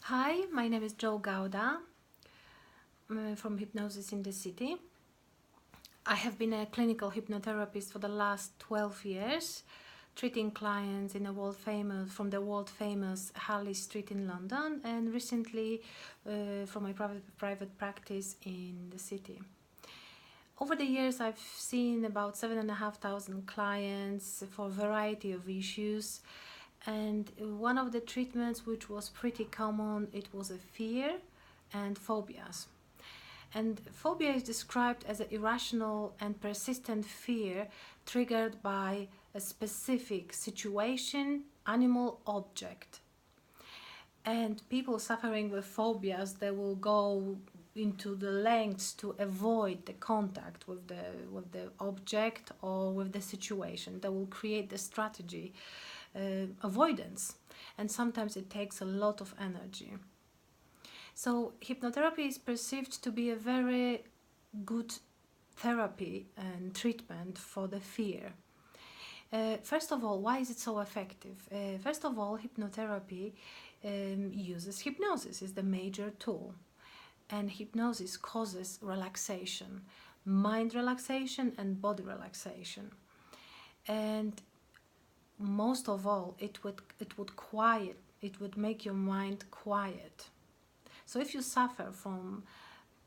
Hi, my name is Jo Gauda from Hypnosis in the City. I have been a clinical hypnotherapist for the last 12 years, treating clients in from the world famous Harley Street in London, and recently from my private practice in the city. Over the years, I've seen about 7,500 clients for a variety of issues. And one of the treatments which was pretty common, it was a fear and phobias. And phobia is described as an irrational and persistent fear triggered by a specific situation, animal, object. And people suffering with phobias, they will go into the lengths to avoid the contact with the object or with the situation. They will create the strategy avoidance, and sometimes it takes a lot of energy. So hypnotherapy is perceived to be a very good therapy and treatment for the fear. First of all, why is it so effective? First of all, hypnotherapy uses hypnosis, is the major tool. And hypnosis causes relaxation, mind relaxation and body relaxation. And most of all, it would make your mind quiet. So if you suffer from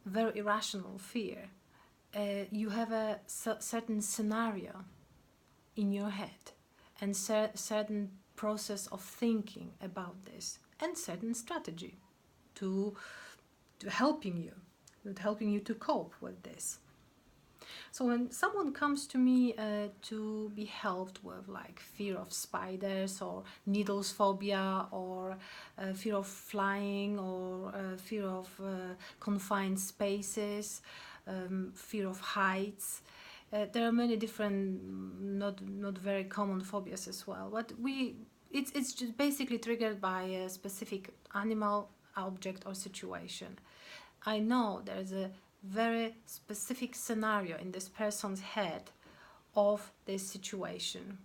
very irrational fear, you have a certain scenario in your head and certain process of thinking about this and certain strategy to helping you to cope with this. So when someone comes to me to be helped with like fear of spiders or needles phobia or fear of flying or fear of confined spaces, fear of heights, there are many different not very common phobias as well, but it's just basically triggered by a specific animal, object or situation. I know there's a very specific scenario in this person's head of this situation.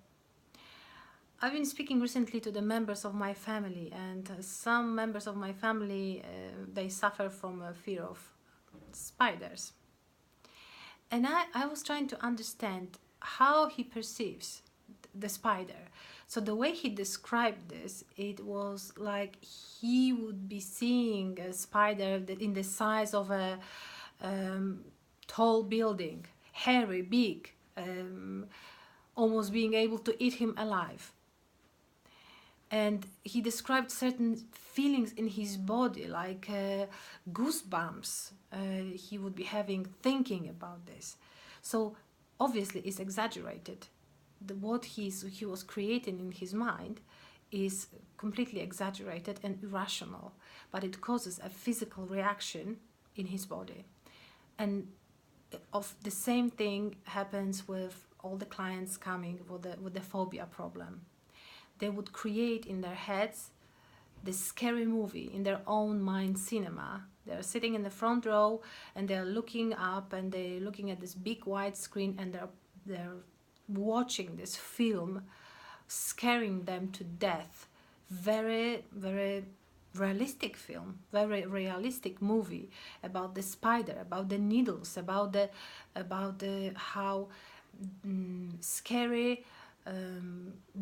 I've been speaking recently to the members of my family, and some members of my family they suffer from a fear of spiders. And I was trying to understand how he perceives the spider. So the way he described this, it was like he would be seeing a spider in the size of a tall building, hairy, big, almost being able to eat him alive. And he described certain feelings in his body, like goosebumps he would be having thinking about this. So obviously it's exaggerated. What he was creating in his mind is completely exaggerated and irrational, but it causes a physical reaction in his body. And of the same thing happens with all the clients coming with the phobia problem. They would create in their heads this scary movie in their own mind cinema. They're sitting in the front row and they're looking up and they're looking at this big wide screen and they're watching this film, scaring them to death. Very, very realistic film, very realistic movie about the spider, about the needles, about the how scary,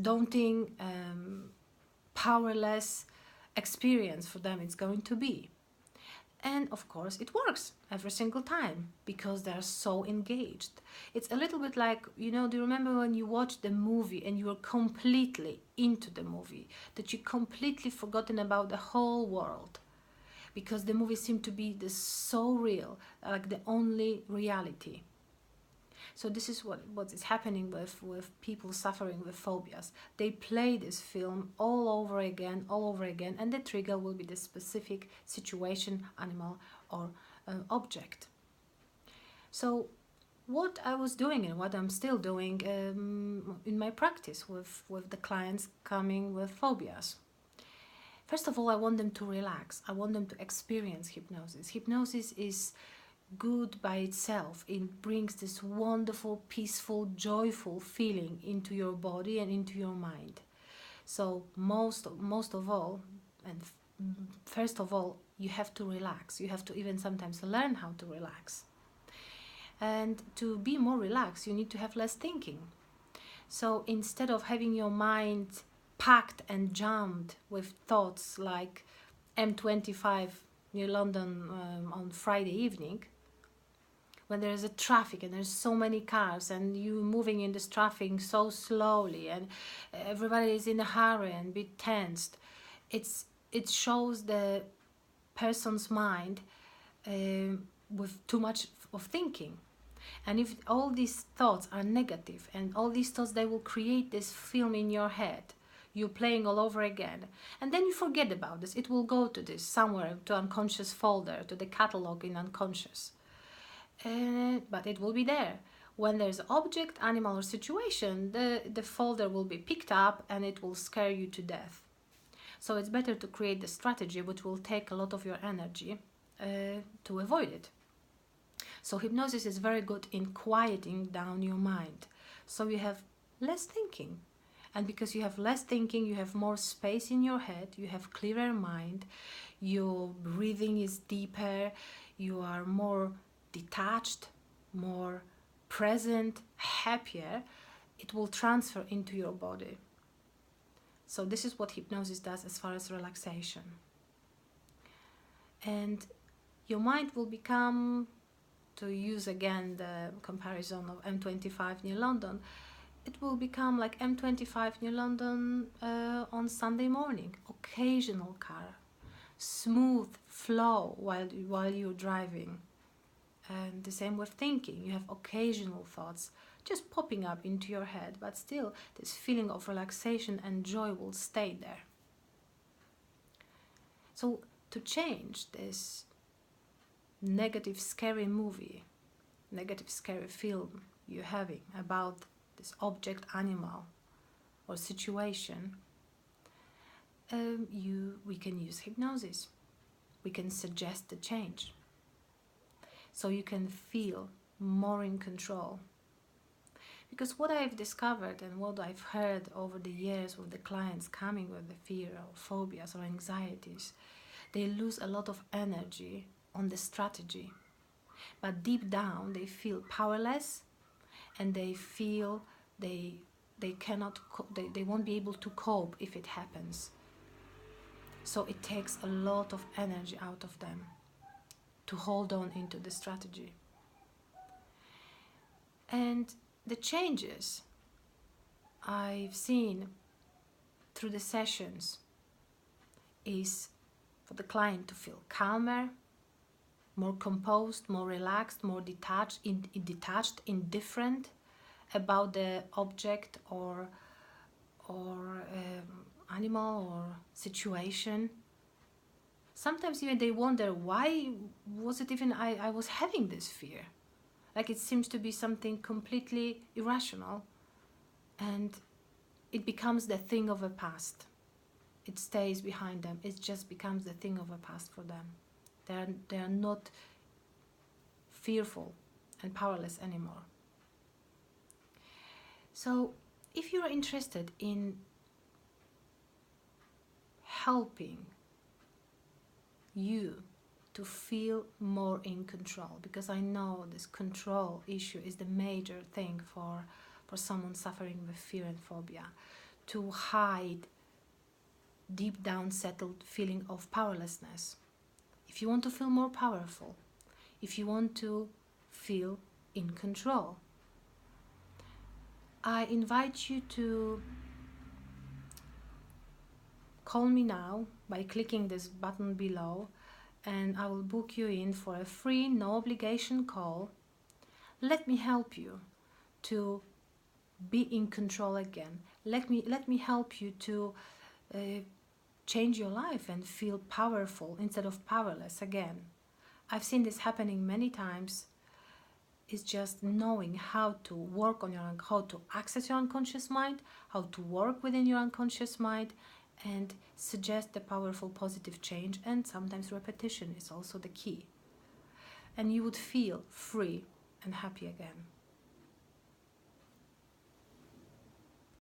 daunting, powerless experience for them it's going to be. And of course it works every single time because they're so engaged. It's a little bit like, do you remember when you watched the movie and you were completely into the movie, that you completely forgotten about the whole world because the movie seemed to be so real, like the only reality. So this is what is happening with people suffering with phobias. They play this film all over again, and the trigger will be the specific situation, animal, or object. So what I was doing and what I'm still doing in my practice with the clients coming with phobias. First of all, I want them to relax. I want them to experience hypnosis. Hypnosis is good by itself. It brings this wonderful, peaceful, joyful feeling into your body and into your mind. So most of all, and first of all, you have to relax. You have to even sometimes learn how to relax. And to be more relaxed, you need to have less thinking. So instead of having your mind packed and jammed with thoughts like M25 near London on Friday evening, when there is a traffic and there's so many cars and you moving in this traffic so slowly and everybody is in a hurry and be tensed, it shows the person's mind with too much of thinking. And if all these thoughts are negative and all these thoughts, they will create this film in your head, you're playing all over again, and then you forget about this. It will go to this somewhere, to unconscious folder, to the catalog in unconscious, but it will be there. When there's an object, animal or situation, the folder will be picked up and it will scare you to death. So it's better to create the strategy which will take a lot of your energy to avoid it. So hypnosis is very good in quieting down your mind, so you have less thinking. And because you have less thinking, you have more space in your head, you have clearer mind, your breathing is deeper, you are more detached, more present, happier. It will transfer into your body. So this is what hypnosis does as far as relaxation. And your mind will become, to use again the comparison of M25 near London, it will become like M25 near London on Sunday morning. Occasional car, smooth flow while you're driving. And the same with thinking. You have occasional thoughts just popping up into your head, but still this feeling of relaxation and joy will stay there. So to change this negative scary movie, negative scary film you're having about this object, animal or situation, we can use hypnosis. We can suggest the change, so you can feel more in control. Because what I've discovered and what I've heard over the years with the clients coming with the fear or phobias or anxieties, they lose a lot of energy on the strategy, but deep down they feel powerless and they feel they cannot they won't be able to cope if it happens. So it takes a lot of energy out of them to hold on into the strategy. And the changes I've seen through the sessions is for the client to feel calmer, more composed, more relaxed, more detached, indifferent about the object or animal or situation. Sometimes even they wonder, why was it even I was having this fear? Like it seems to be something completely irrational, and it becomes the thing of a past. It stays behind them. It just becomes the thing of a past for them. They are not fearful and powerless anymore. So if you are interested in helping you to feel more in control, because I know this control issue is the major thing for someone suffering with fear and phobia, to hide deep down settled feeling of powerlessness. If you want to feel more powerful, if you want to feel in control, I invite you to call me now by clicking this button below, and I will book you in for a free, no obligation call. Let me help you to be in control again. Let me help you to change your life and feel powerful instead of powerless again. I've seen this happening many times. It's just knowing how to work on how to access your unconscious mind, how to work within your unconscious mind, and suggest the powerful positive change. And sometimes repetition is also the key, and you would feel free and happy again.